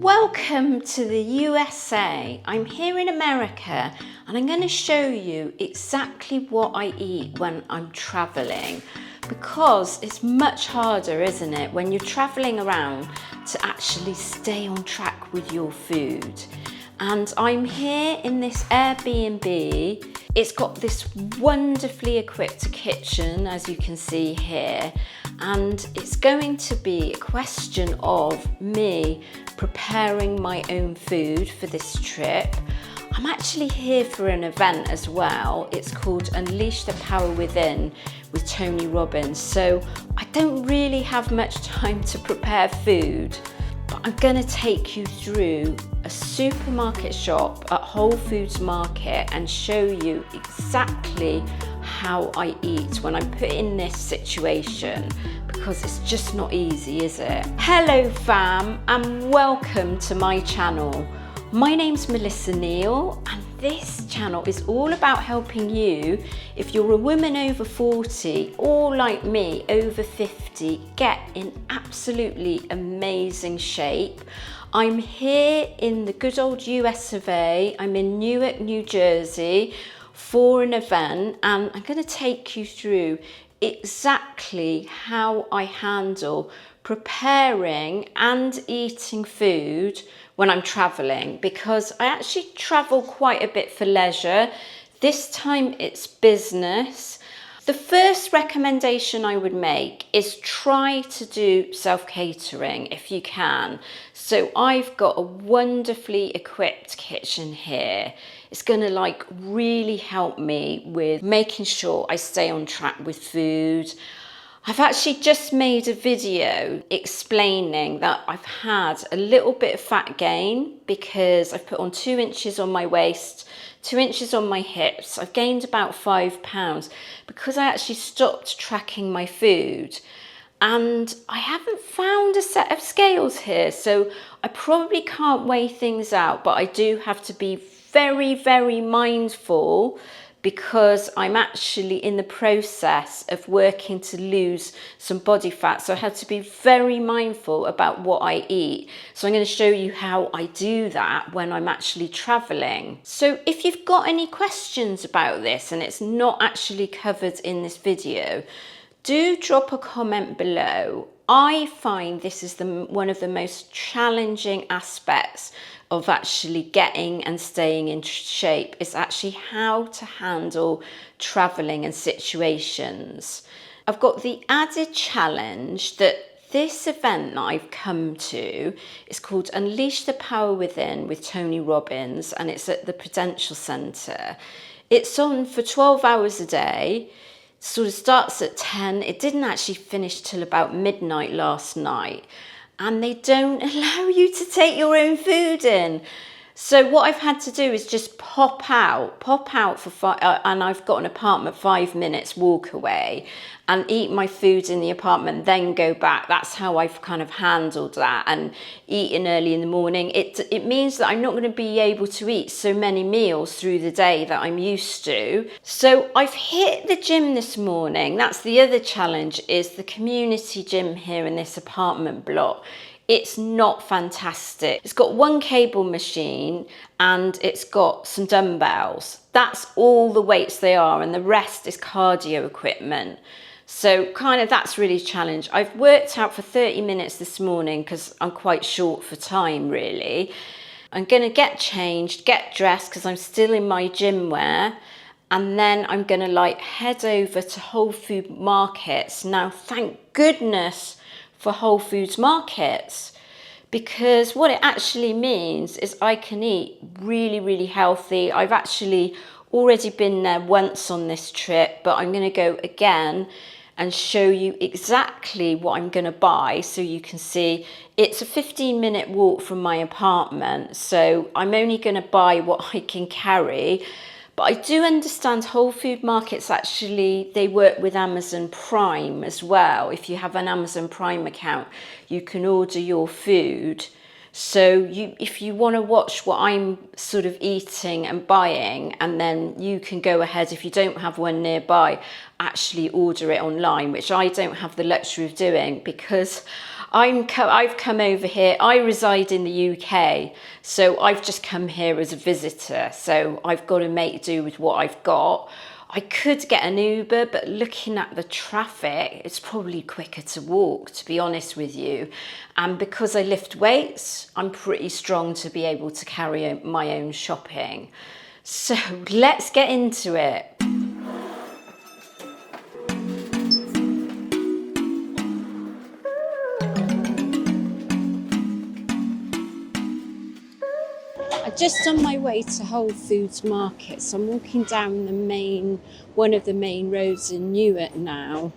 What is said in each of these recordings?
Welcome to the USA. I'm here in America and I'm going to show you exactly what I eat when I'm traveling, because it's much harder, isn't it, when you're traveling around to actually stay on track with your food. And I'm here in this Airbnb. It's got this wonderfully equipped kitchen, as you can see here, and it's going to be a question of me preparing my own food for this trip. I'm actually here for an event as well. It's called Unleash the Power Within with Tony Robbins. So I don't really have much time to prepare food, but I'm going to take you through a supermarket shop at Whole Foods Market and show you exactly how I eat when I'm put in this situation, because it's just not easy, is it? Hello fam, and welcome to my channel. My name's Melissa Neal, and this channel is all about helping you, if you're a woman over 40 or like me over 50, get in absolutely amazing shape. I'm here in the good old US of A. I'm in Newark, New Jersey for an event, and I'm going to take you through exactly how I handle preparing and eating food when I'm traveling, because I actually travel quite a bit for leisure. This time it's business. The first recommendation I would make is try to do self-catering if you can. So I've got a wonderfully equipped kitchen here. It's gonna really help me with making sure I stay on track with food. I've actually just made a video explaining that I've had a little bit of fat gain because I've put on 2 inches on my waist, 2 inches on my hips. I've gained about 5 pounds because I actually stopped tracking my food. And I haven't found a set of scales here, so I probably can't weigh things out, but I do have to be very, very mindful because I'm actually in the process of working to lose some body fat. So I have to be very mindful about what I eat. So I'm going to show you how I do that when I'm actually traveling. So if you've got any questions about this and it's not actually covered in this video, do drop a comment below. I find this is one of the most challenging aspects of actually getting and staying in shape, is actually how to handle traveling and situations. I've got the added challenge that this event that I've come to is called Unleash the Power Within with Tony Robbins, and it's at the Prudential Centre. It's on for 12 hours a day. Sort of starts at 10. It didn't actually finish till about midnight last night, and they don't allow you to take your own food in. So what I've had to do is just pop out for and I've got an apartment 5 minutes walk away, and eat my food in the apartment, then go back. That's how I've kind of handled that, and eating early in the morning. It means that I'm not going to be able to eat so many meals through the day that I'm used to. So I've hit the gym this morning. That's the other challenge, is the community gym here in this apartment block. It's not fantastic. It's got one cable machine and it's got some dumbbells. That's all the weights they are, and the rest is cardio equipment. So kind of that's really a challenge. I've worked out for 30 minutes this morning because I'm quite short for time really. I'm gonna get changed, get dressed because I'm still in my gym wear, and then I'm gonna head over to Whole Food Markets. Now, thank goodness for Whole Foods Markets, because what it actually means is I can eat really, really healthy. I've actually already been there once on this trip, but I'm going to go again and show you exactly what I'm going to buy so you can see. It's a 15-minute walk from my apartment, so I'm only going to buy what I can carry. But I do understand Whole Food Markets, actually, they work with Amazon Prime as well. If you have an Amazon Prime account, you can order your food. So if you want to watch what I'm sort of eating and buying, and then you can go ahead, if you don't have one nearby, actually order it online, which I don't have the luxury of doing because I've come over here. I reside in the UK, so I've just come here as a visitor. So I've got to make do with what I've got. I could get an Uber, but looking at the traffic, it's probably quicker to walk, to be honest with you. And because I lift weights, I'm pretty strong to be able to carry my own shopping. So let's get into it. Just on my way to Whole Foods Market, so I'm walking down one of the main roads in Newark now,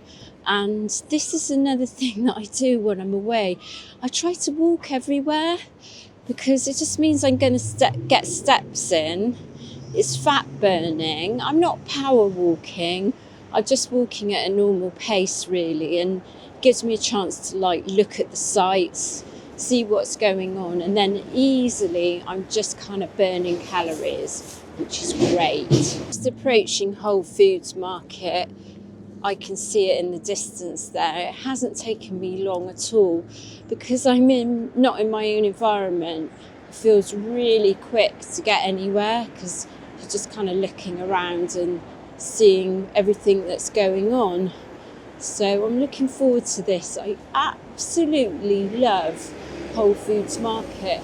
and this is another thing that I do when I'm away. I try to walk everywhere because it just means I'm going to get steps in. It's fat burning. I'm not power walking. I'm just walking at a normal pace really, and gives me a chance to look at the sights, see what's going on, and then easily I'm just kind of burning calories, which is great. Just approaching Whole Foods Market, I can see it in the distance there. It hasn't taken me long at all because I'm not in my own environment. It feels really quick to get anywhere because you're just kind of looking around and seeing everything that's going on. So I'm looking forward to this. I absolutely love Whole Foods Market.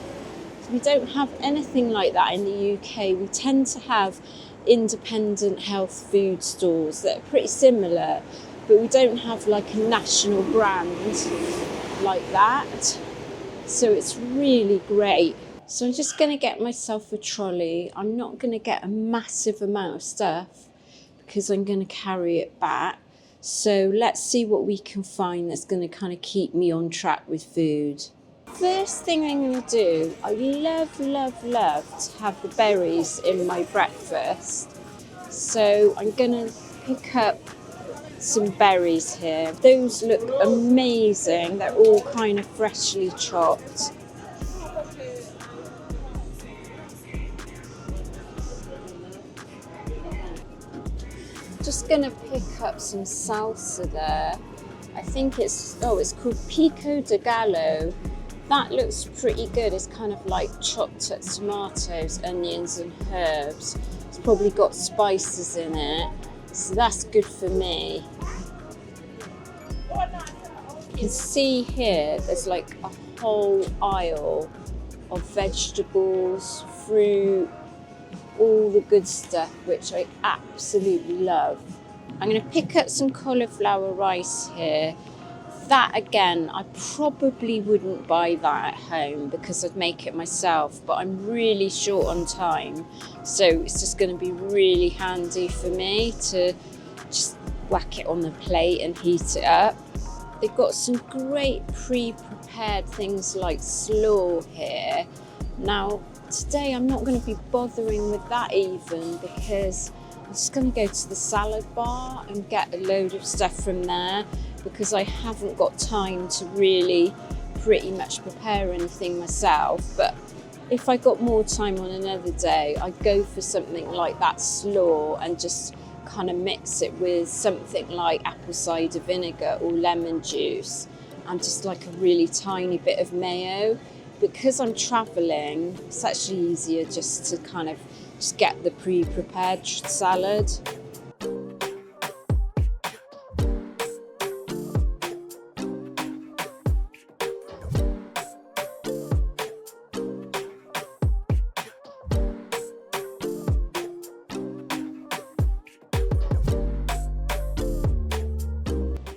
We don't have anything like that in the UK. We tend to have independent health food stores that are pretty similar, but we don't have a national brand like that. So it's really great. So I'm just going to get myself a trolley. I'm not going to get a massive amount of stuff because I'm going to carry it back. So let's see what we can find that's going to kind of keep me on track with food. First thing I'm going to do, I love to have the berries in my breakfast. So I'm going to pick up some berries here. Those look amazing. They're all kind of freshly chopped. Just going to pick up some salsa there. I think it's called pico de gallo. That looks pretty good. It's kind of like chopped up tomatoes, onions and herbs. It's probably got spices in it, so that's good for me. You can see here there's a whole aisle of vegetables, fruit, all the good stuff, which I absolutely love. I'm going to pick up some cauliflower rice here. That again, I probably wouldn't buy that at home because I'd make it myself, but I'm really short on time, so it's just going to be really handy for me to just whack it on the plate and heat it up. They've got some great pre-prepared things like slaw here. Now today I'm not going to be bothering with that even because I'm just going to go to the salad bar and get a load of stuff from there because I haven't got time to really pretty much prepare anything myself. But if I got more time on another day, I'd go for something like that slaw and just kind of mix it with something like apple cider vinegar or lemon juice and just a really tiny bit of mayo. Because I'm traveling, it's actually easier just to kind of just get the pre-prepared salad.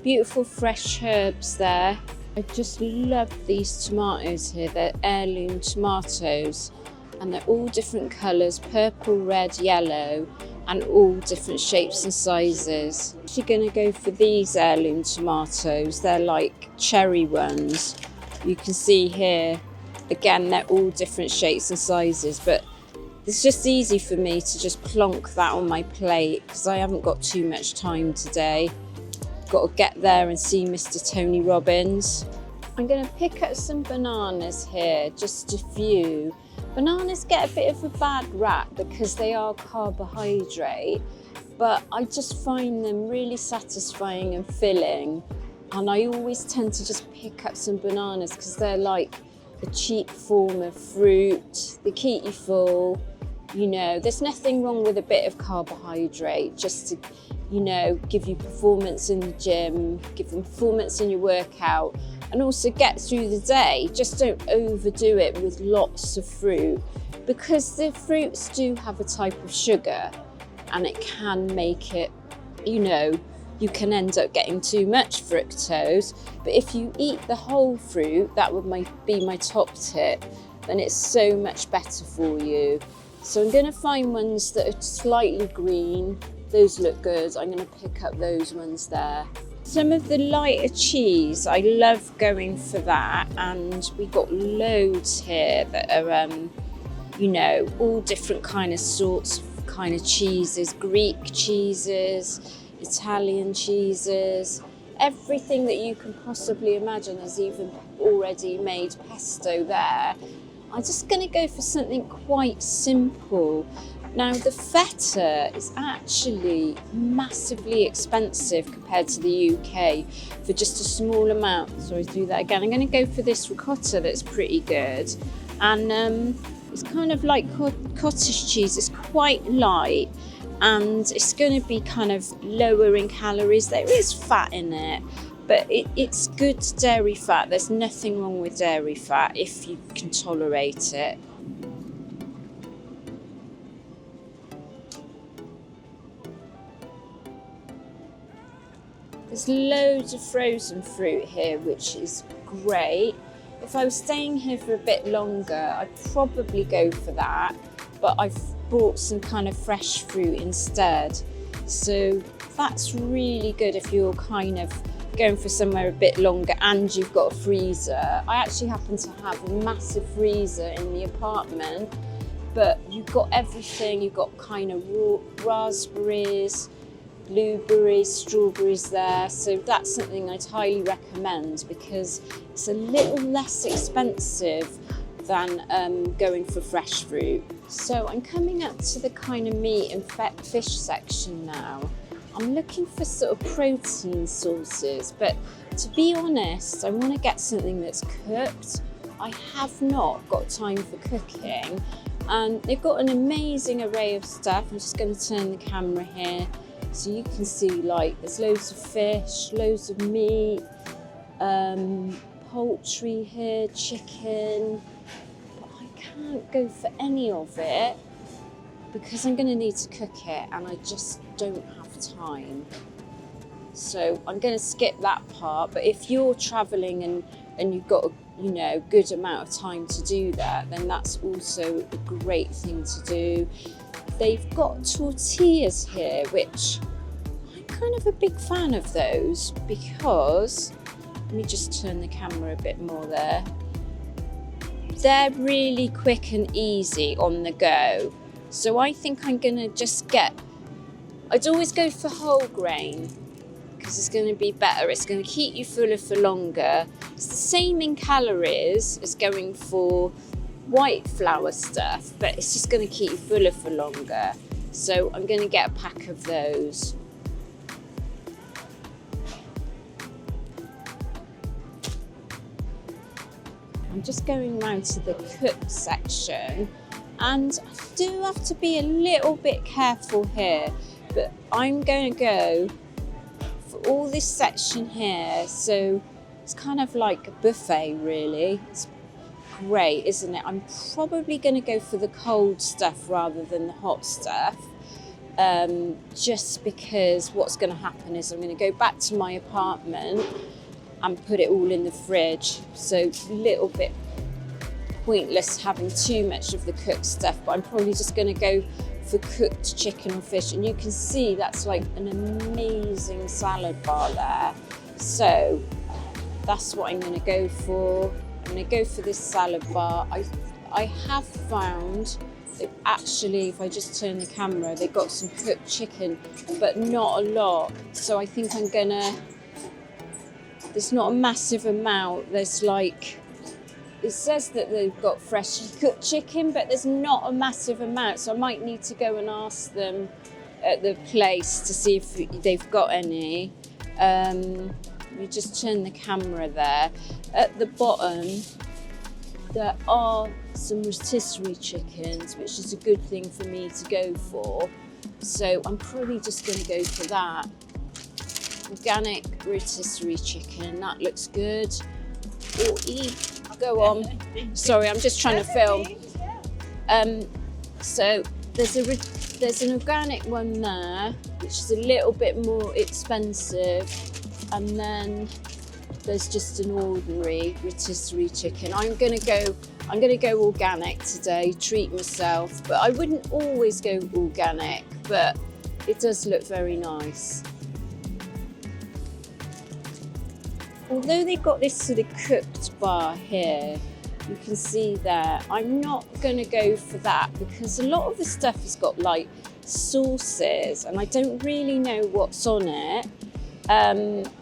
Beautiful fresh herbs there. I just love these tomatoes here. They're heirloom tomatoes and they're all different colours, purple, red, yellow, and all different shapes and sizes. I'm actually going to go for these heirloom tomatoes. They're like cherry ones. You can see here, again, they're all different shapes and sizes, but it's just easy for me to just plonk that on my plate because I haven't got too much time today. Got to get there and see Mr. Tony Robbins. I'm going to pick up some bananas here, just a few. Bananas get a bit of a bad rap because they are carbohydrate, but I just find them really satisfying and filling. And I always tend to just pick up some bananas because they're like a cheap form of fruit. They keep you full. You know, there's nothing wrong with a bit of carbohydrate just to, you know, give you performance in the gym, give them performance in your workout, and also get through the day. Just don't overdo it with lots of fruit, because the fruits do have a type of sugar and it can make it, you know, you can end up getting too much fructose. But if you eat the whole fruit, that would be my top tip, then it's so much better for you. So I'm going to find ones that are slightly green. Those look good. I'm going to pick up those ones there. Some of the lighter cheese, I love going for that. And we got loads here that are, you know, all different kind of sorts of kind of cheeses, Greek cheeses, Italian cheeses, everything that you can possibly imagine. There's even already made pesto there. I'm just going to go for something quite simple. Now, the feta is actually massively expensive compared to the UK for just a small amount. Sorry to do that again. I'm going to go for this ricotta that's pretty good. And it's kind of like cottage cheese. It's quite light and it's going to be kind of lower in calories. There is fat in it, but it's good dairy fat. There's nothing wrong with dairy fat if you can tolerate it. There's loads of frozen fruit here, which is great. If I was staying here for a bit longer, I'd probably go for that, but I've bought some kind of fresh fruit instead. So that's really good if you're kind of going for somewhere a bit longer and you've got a freezer. I actually happen to have a massive freezer in the apartment, but you've got everything. You've got kind of raspberries, blueberries, strawberries there. So that's something I'd highly recommend because it's a little less expensive than going for fresh fruit. So I'm coming up to the kind of meat and fish section now. I'm looking for sort of protein sources, but to be honest, I want to get something that's cooked. I have not got time for cooking, and they've got an amazing array of stuff. I'm just going to turn the camera here so you can see, like, there's loads of fish, loads of meat, poultry here, chicken. But I can't go for any of it because I'm going to need to cook it and I just don't have time. So I'm going to skip that part. But if you're traveling and you've got a good amount of time to do that, then that's also a great thing to do. They've got tortillas here, which I'm kind of a big fan of those because, let me just turn the camera a bit more there. They're really quick and easy on the go. So I think I'm gonna just I'd always go for whole grain because it's gonna be better. It's gonna keep you fuller for longer. It's the same in calories as going for white flour stuff, but it's just going to keep you fuller for longer. So I'm going to get a pack of those. I'm just going around to the cooked section, and I do have to be a little bit careful here, but I'm going to go for all this section here. So it's kind of like a buffet, really. It's great, isn't it? I'm probably going to go for the cold stuff rather than the hot stuff, just because what's going to happen is I'm going to go back to my apartment and put it all in the fridge. So a little bit pointless having too much of the cooked stuff, but I'm probably just going to go for cooked chicken or fish. And you can see that's like an amazing salad bar there. So that's what I'm going to go for. I'm going to go for this salad bar. I have found that actually, if I just turn the camera, they've got some cooked chicken, but not a lot. So I think I'm going to, there's not a massive amount. There's like, it says that they've got freshly cooked chicken, but there's not a massive amount. So I might need to go and ask them at the place to see if they've got any. Let me just turn the camera there. At the bottom, there are some rotisserie chickens, which is a good thing for me to go for. So I'm probably just going to go for that. Organic rotisserie chicken, that looks good. Or go on. Sorry, I'm just trying to film. So there's an organic one there, which is a little bit more expensive, and then there's just an ordinary rotisserie chicken. I'm gonna go organic today, treat myself, but I wouldn't always go organic, but it does look very nice. Although they've got this sort of cooked bar here, you can see there, I'm not gonna go for that because a lot of the stuff has got like sauces and I don't really know what's on it.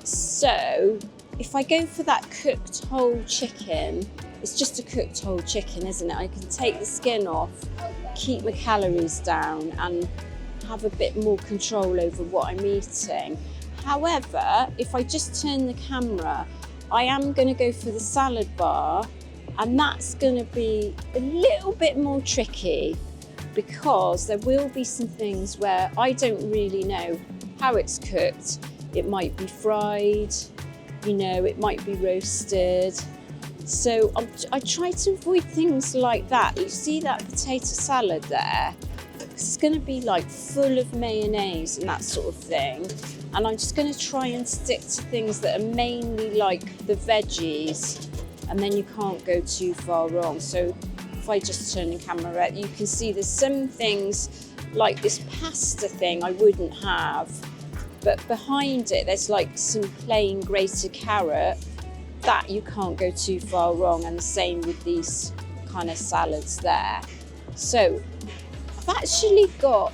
So if I go for that cooked whole chicken, it's just a cooked whole chicken, isn't it? I can take the skin off, keep my calories down and have a bit more control over what I'm eating. However, if I just turn the camera, I am going to go for the salad bar, and that's going to be a little bit more tricky because there will be some things where I don't really know how it's cooked. It might be fried, you know, it might be roasted. So I try to avoid things like that. You see that potato salad there? It's going to be like full of mayonnaise and that sort of thing. And I'm just going to try and stick to things that are mainly like the veggies, and then you can't go too far wrong. So if I just turn the camera, you can see there's some things like this pasta thing I wouldn't have, but behind it there's like some plain grated carrot that you can't go too far wrong, and the same with these kind of salads there. So I've actually got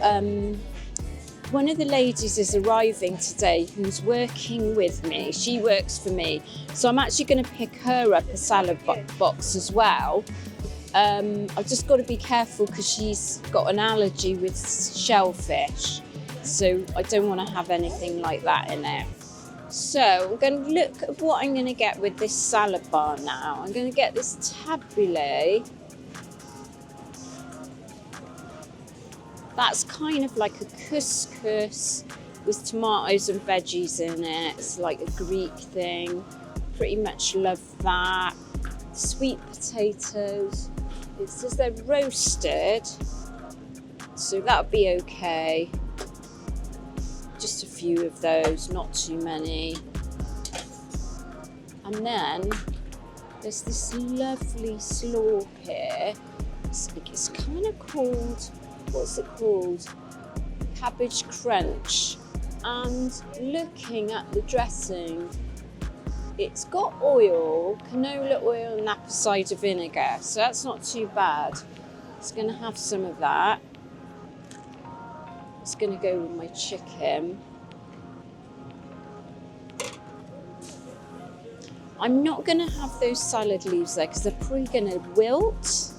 one of the ladies is arriving today who's working with me. She works for me. So I'm actually going to pick her up a salad box as well. I've just got to be careful because she's got an allergy with shellfish. So I don't want to have anything like that in it. So I'm going to look at what I'm going to get with this salad bar now. I'm going to get this tabbouleh. That's kind of like a couscous with tomatoes and veggies in it. It's like a Greek thing. Pretty much love that. Sweet potatoes. It says they're roasted, so that'll be okay. Just a few of those, not too many. And then there's this lovely slaw here. It's kind of called, what's it called? Cabbage crunch. And looking at the dressing, it's got oil, canola oil and apple cider vinegar, so that's not too bad. It's going to have some of that. It's going to go with my chicken. I'm not going to have those salad leaves there because they're probably going to wilt.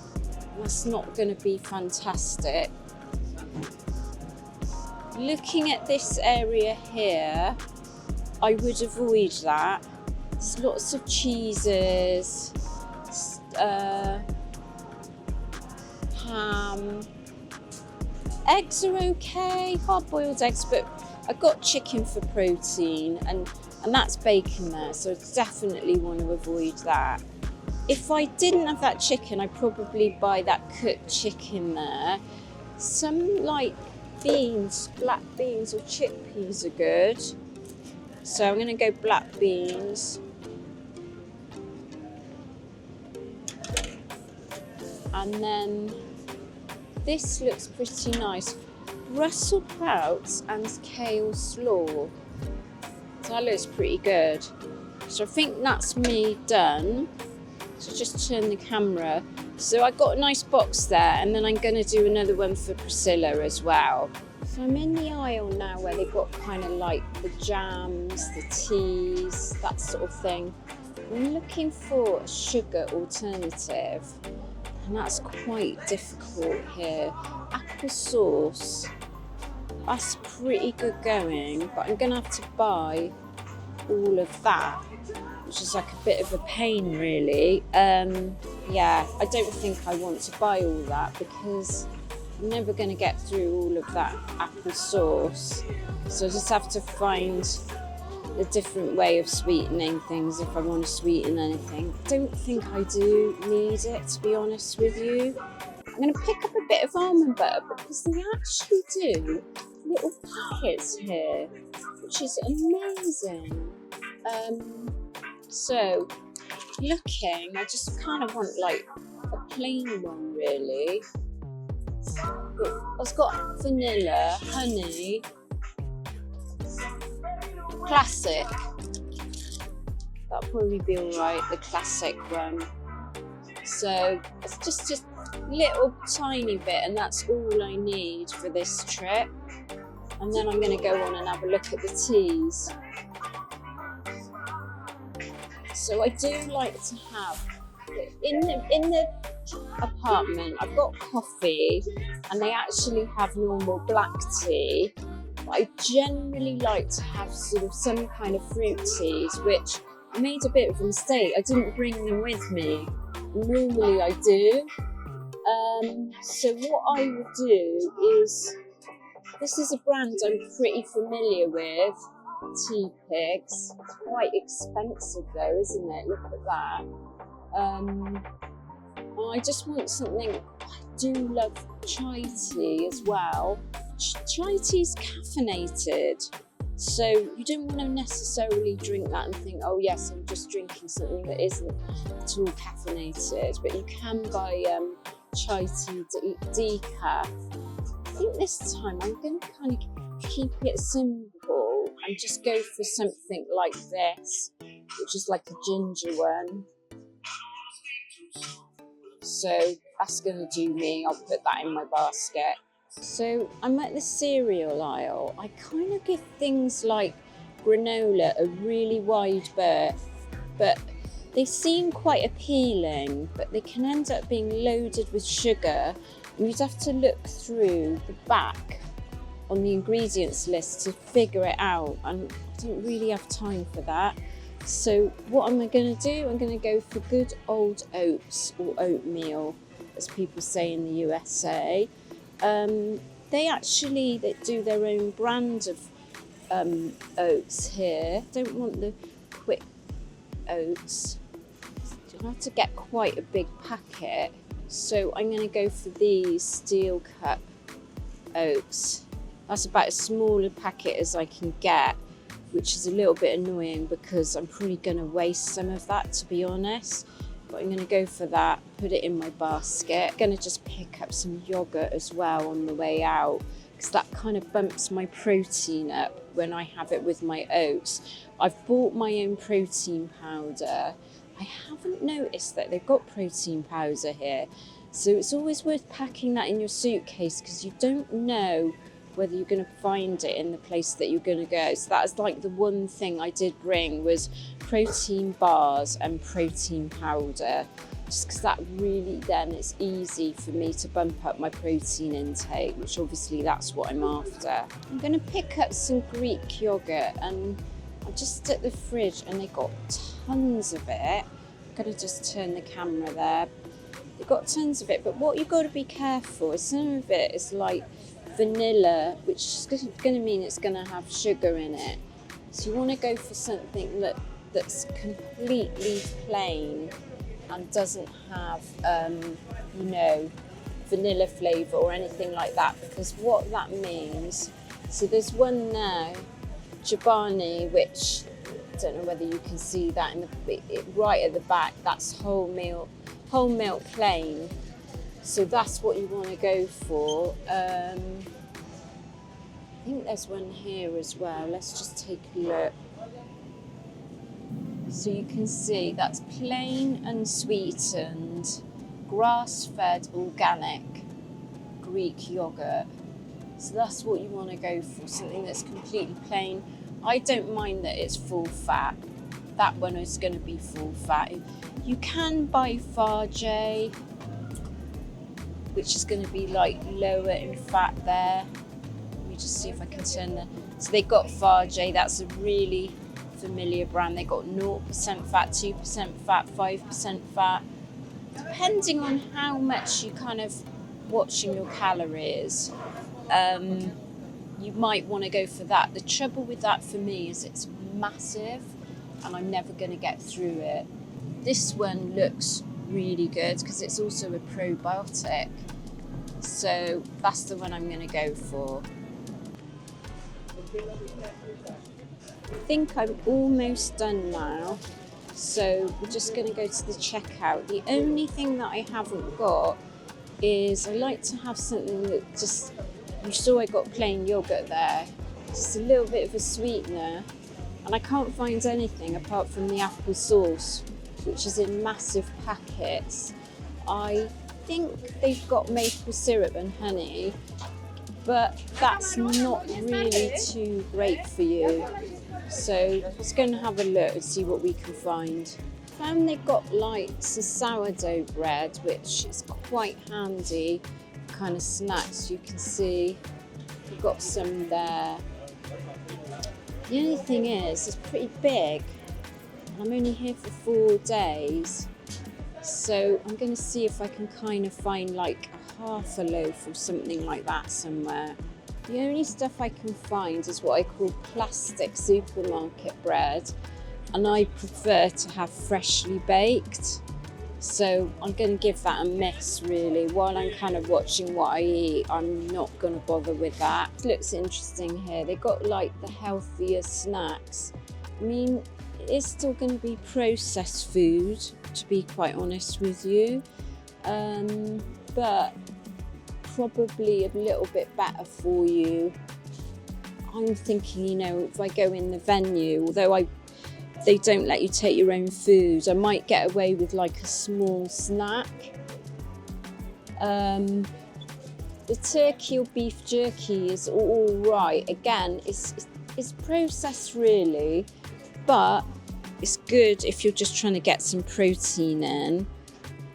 That's not going to be fantastic. Looking at this area here, I would avoid that. There's lots of cheeses, ham. Eggs are okay, hard-boiled eggs, but I got chicken for protein and that's bacon there, so I definitely want to avoid that. If I didn't have that chicken, I'd probably buy that cooked chicken there. Some like beans, black beans or chickpeas are good. So I'm going to go black beans. And then this looks pretty nice. Brussels sprouts and kale slaw. That looks pretty good. So I think that's me done. So just turn the camera. So I got a nice box there, and then I'm going to do another one for Priscilla as well. So I'm in the aisle now where they've got kind of like the jams, the teas, that sort of thing. I'm looking for a sugar alternative, and that's quite difficult here. Applesauce, that's pretty good going, but I'm going to have to buy all of that, which is like a bit of a pain really. Yeah, I don't think I want to buy all that because I'm never going to get through all of that apple sauce. So I just have to find a different way of sweetening things if I want to sweeten anything. I don't think I do need it, to be honest with you. I'm going to pick up a bit of almond butter because they actually do little packets here, which is amazing. So looking, I just kind of want like a plain one really. But I've got vanilla, honey, classic. That'll probably be alright, the classic one. So it's just a little tiny bit, and that's all I need for this trip. And then I'm going to go on and have a look at the teas. So I do like to have, in the apartment, I've got coffee, and they actually have normal black tea. But I generally like to have sort of some kind of fruit teas, which I made a bit of a mistake. I didn't bring them with me. Normally I do. So what I would do is, this is a brand I'm pretty familiar with, Tea Pigs. It's quite expensive though, isn't it? Look at that. I just want something. I do love chai tea as well. Chai tea's caffeinated, so you don't want to necessarily drink that and think, oh yes, I'm just drinking something that isn't at all caffeinated. But you can buy chai tea decaf. I think this time I'm going to kind of keep it simple and just go for something like this, which is like a ginger one. So that's going to do me. I'll put that in my basket. So I'm at the cereal aisle. I kind of give things like granola a really wide berth, but they seem quite appealing, but they can end up being loaded with sugar, and you'd have to look through the back on the ingredients list to figure it out, and I don't really have time for that. So what am I going to do? I'm going to go for good old oats, or oatmeal, as people say in the USA. They do their own brand of oats here. Don't want the quick oats. You'll have to get quite a big packet. So I'm going to go for these steel cup oats. That's about as small a packet as I can get, which is a little bit annoying because I'm probably going to waste some of that, to be honest. But I'm going to go for that, put it in my basket. I'm going to just pick up some yogurt as well on the way out, because that kind of bumps my protein up when I have it with my oats. I've bought my own protein powder. I haven't noticed that they've got protein powder here. So it's always worth packing that in your suitcase, because you don't know whether you're going to find it in the place that you're going to go. So that is like the one thing I did bring, was protein bars and protein powder, just because that really, then it's easy for me to bump up my protein intake, which obviously that's what I'm after. I'm going to pick up some Greek yogurt, and I'm just at the fridge and they got tons of it. I'm going to just turn the camera there. They've got tons of it, but what you've got to be careful is some of it is like vanilla, which is going to mean it's going to have sugar in it. So you want to go for something that's completely plain and doesn't have, vanilla flavour or anything like that, because what that means, so there's one now, Chobani, which I don't know whether you can see that right at the back, that's whole milk plain. So that's what you want to go for. I think there's one here as well. Let's just take a look. So you can see that's plain unsweetened, grass-fed organic Greek yogurt. So that's what you want to go for, something that's completely plain. I don't mind that it's full fat. That one is going to be full fat. You can buy Fage, which is going to be like lower in fat there. Let me just see if I can turn the... So they got Fage, that's a really familiar brand. They got 0% fat, 2% fat, 5% fat. Depending on how much you kind of watching your calories, you might want to go for that. The trouble with that for me is it's massive and I'm never going to get through it. This one looks really good because it's also a probiotic. So that's the one I'm going to go for. I think I'm almost done now. So we're just going to go to the checkout. The only thing that I haven't got is I like to have something that just, you saw I got plain yogurt there, just a little bit of a sweetener. And I can't find anything apart from the apple sauce, which is in massive packets. I think they've got maple syrup and honey, but that's not really too great for you. So just going to have a look and see what we can find. Found they've got like some sourdough bread, which is quite handy kind of snacks. You can see we've got some there. The only thing is, it's pretty big. I'm only here for 4 days. So I'm going to see if I can kind of find like a half a loaf or something like that somewhere. The only stuff I can find is what I call plastic supermarket bread, and I prefer to have freshly baked. So I'm going to give that a miss really. While I'm kind of watching what I eat, I'm not going to bother with that. It looks interesting here. They got like the healthier snacks. I mean, it is still going to be processed food, to be quite honest with you, but probably a little bit better for you. I'm thinking, you know, if I go in the venue, although they don't let you take your own food, I might get away with like a small snack. The turkey or beef jerky is all right. Again, it's processed really, but it's good if you're just trying to get some protein in.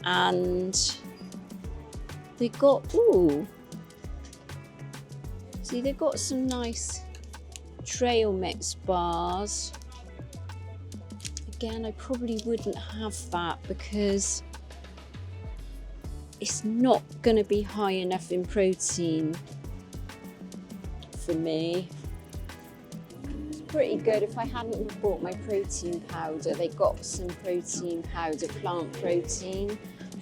And they got, see, they've got some nice trail mix bars. Again, I probably wouldn't have that because it's not going to be high enough in protein for me. It's pretty good. If I hadn't bought my protein powder, they got some protein powder, plant protein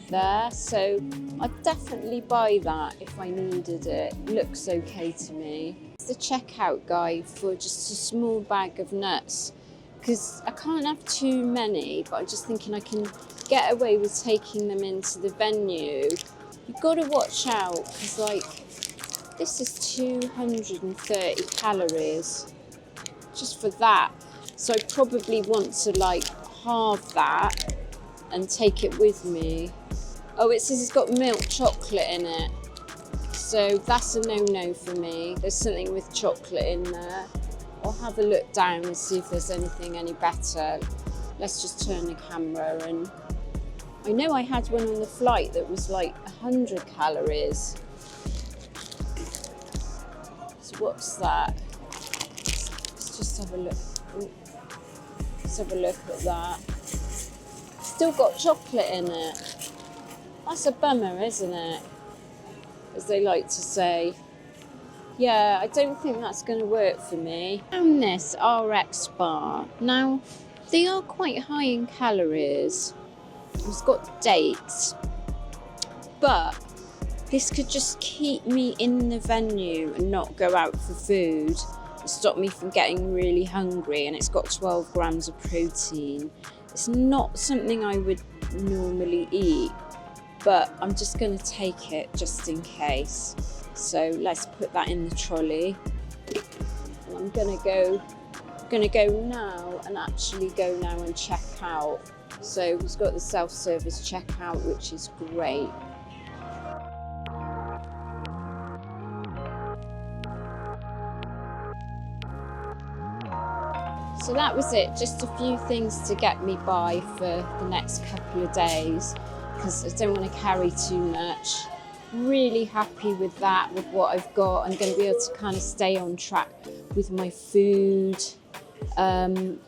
there, so I'd definitely buy that if I needed it. Looks okay to me. It's the checkout guide for just a small bag of nuts, because I can't have too many, but I'm just thinking I can get away with taking them into the venue. You've got to watch out, because like this is 230 calories just for that, so I probably want to like halve that and take it with me. Oh, it says it's got milk chocolate in it, so that's a no-no for me. There's something with chocolate in there. I'll have a look down and see if there's anything any better. Let's just turn the camera, and I know I had one on the flight that was like 100 calories. So what's that? Let's just have a look. Ooh. Let's have a look at that. Still got chocolate in it. That's a bummer, isn't it? As they like to say. Yeah, I don't think that's going to work for me. And this RX bar. Now, they are quite high in calories. It's got dates. But this could just keep me in the venue and not go out for food and stop me from getting really hungry. And it's got 12 grams of protein. It's not something I would normally eat, but I'm just going to take it just in case. So let's put that in the trolley. And I'm going to go now and actually go now and check out. So we've got the self-service checkout, which is great. So that was it, just a few things to get me by for the next couple of days, because I don't want to carry too much. Really happy with that, with what I've got. I'm going to be able to kind of stay on track with my food.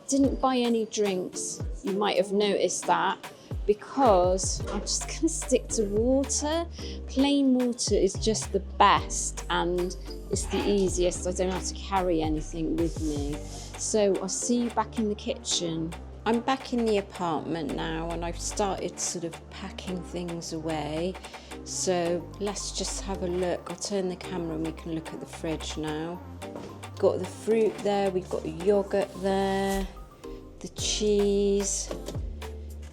Didn't buy any drinks. You might have noticed that, because I'm just going to stick to water. Plain water is just the best and it's the easiest. I don't have to carry anything with me. So I'll see you back in the kitchen. I'm back in the apartment now and I've started sort of packing things away. So let's just have a look. I'll turn the camera and we can look at the fridge now. Got the fruit there, we've got yogurt there, the cheese,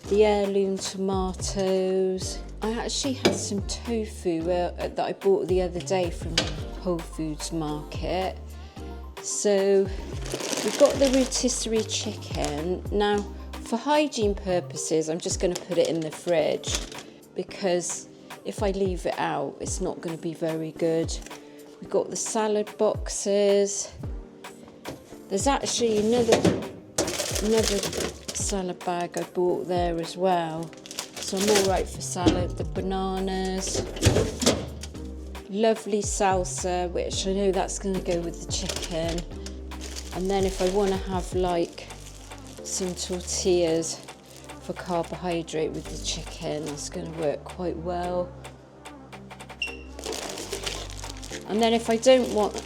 the heirloom tomatoes. I actually had some tofu that I bought the other day from Whole Foods market. So we've got the rotisserie chicken. Now, for hygiene purposes, I'm just going to put it in the fridge, because if I leave it out, it's not going to be very good. We've got the salad boxes. There's actually another salad bag I bought there as well. So I'm all right for salad. The bananas. Lovely salsa, which I know that's going to go with the chicken. And then if I want to have like some tortillas for carbohydrate with the chicken, that's going to work quite well. And then if I don't want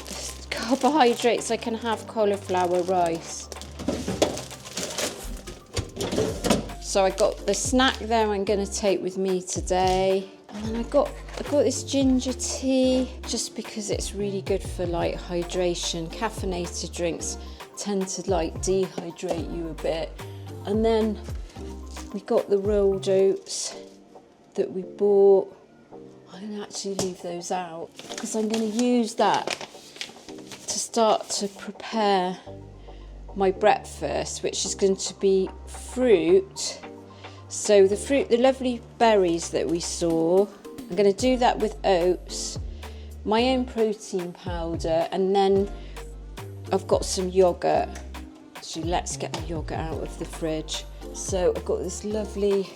carbohydrates, I can have cauliflower rice. So I got the snack there I'm going to take with me today. And then I got this ginger tea, just because it's really good for like hydration. Caffeinated drinks tend to like dehydrate you a bit. And then we got the rolled oats that we bought. I'm going to actually leave those out because I'm going to use that to start to prepare my breakfast, which is going to be fruit. So the fruit, the lovely berries that we saw, I'm going to do that with oats, my own protein powder, and then I've got some yogurt. So let's get the yogurt out of the fridge. So I've got this lovely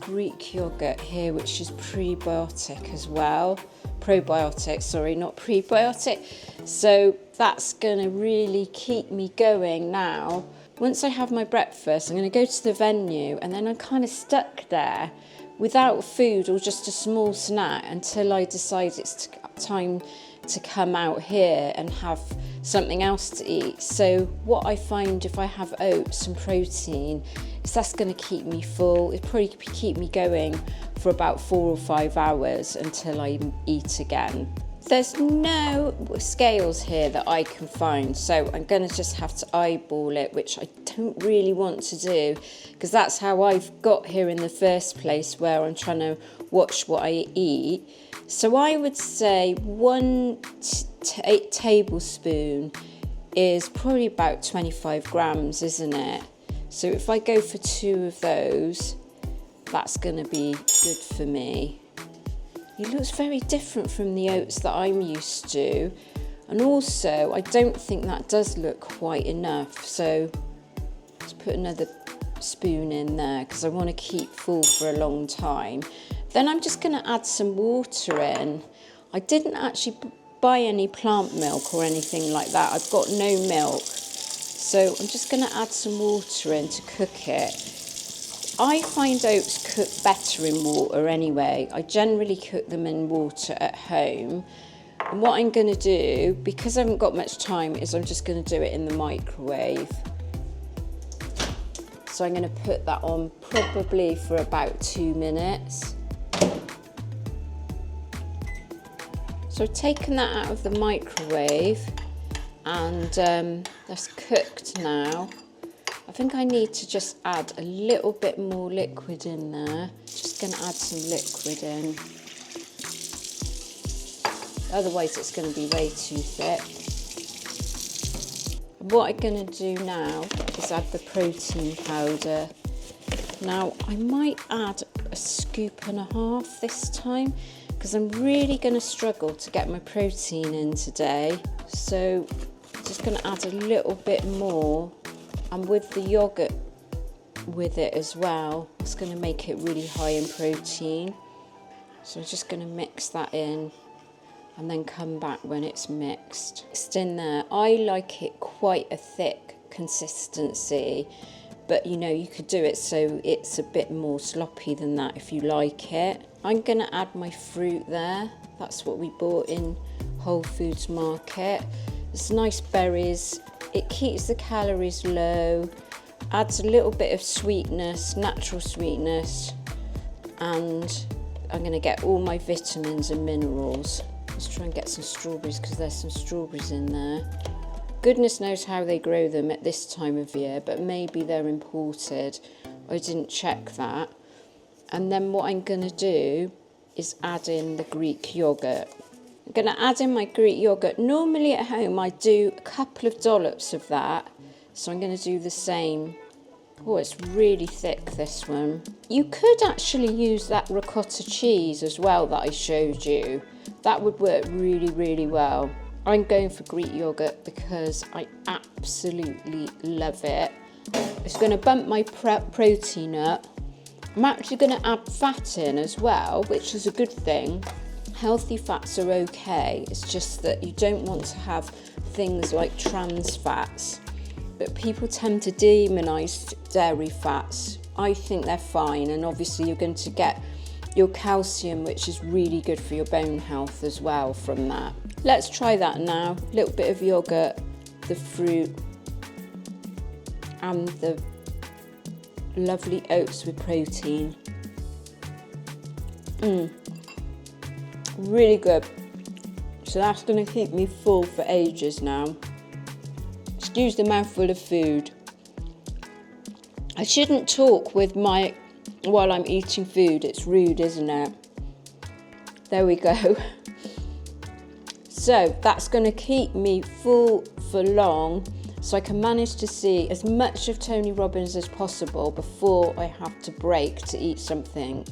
Greek yogurt here, which is prebiotic as well. Probiotic, sorry, not prebiotic. So that's going to really keep me going now. Once I have my breakfast, I'm going to go to the venue, and then I'm kind of stuck there without food or just a small snack until I decide it's time to come out here and have something else to eat. So what I find, if I have oats and protein, is that's going to keep me full. It'll probably keep me going for about 4 or 5 hours until I eat again. There's no scales here that I can find, so I'm going to just have to eyeball it, which I don't really want to do, because that's how I've got here in the first place, where I'm trying to watch what I eat. So I would say 1 tablespoon is probably about 25 grams, isn't it? So if I go for 2 of those, that's going to be good for me. It looks very different from the oats that I'm used to. And also, I don't think that does look quite enough. So let's put another spoon in there, because I want to keep full for a long time. Then I'm just going to add some water in. I didn't actually buy any plant milk or anything like that. I've got no milk. So I'm just going to add some water in to cook it. I find oats cook better in water anyway. I generally cook them in water at home. And what I'm going to do, because I haven't got much time, is I'm just going to do it in the microwave. So I'm going to put that on probably for about 2 minutes. So I've taken that out of the microwave, and that's cooked now. I think I need to just add a little bit more liquid in there. Just going to add some liquid in. Otherwise it's going to be way too thick. And what I'm going to do now is add the protein powder. Now I might add a scoop and a half this time, because I'm really going to struggle to get my protein in today. So I'm just going to add a little bit more. And with the yogurt with it as well, it's going to make it really high in protein. So I'm just going to mix that in and then come back when it's mixed. It's in there. I like it quite a thick consistency, but you know, you could do it so it's a bit more sloppy than that if you like it. I'm gonna add my fruit there. That's what we bought in Whole Foods Market. It's nice berries. It keeps the calories low, adds a little bit of sweetness, natural sweetness, and I'm gonna get all my vitamins and minerals. Let's try and get some strawberries because there's some strawberries in there. Goodness knows how they grow them at this time of year, but maybe they're imported. I didn't check that. And then what I'm gonna do is add in the Greek yogurt. I'm gonna add in my Greek yogurt. Normally at home I do a couple of dollops of that, so I'm gonna do the same. Oh, it's really thick, this one. You could actually use that ricotta cheese as well that I showed you. That would work really, really well. I'm going for Greek yogurt because I absolutely love it. It's going to bump my protein up. I'm actually going to add fat in as well, which is a good thing. Healthy fats are okay. It's just that you don't want to have things like trans fats. But people tend to demonise dairy fats. I think they're fine, and obviously you're going to get your calcium, which is really good for your bone health as well from that. Let's try that now. A little bit of yogurt, the fruit, and the lovely oats with protein. Really good. So that's going to keep me full for ages now. Excuse the mouthful of food. I shouldn't talk while I'm eating food. It's rude, isn't it? There we go. So that's going to keep me full for long, so I can manage to see as much of Tony Robbins as possible before I have to break to eat something.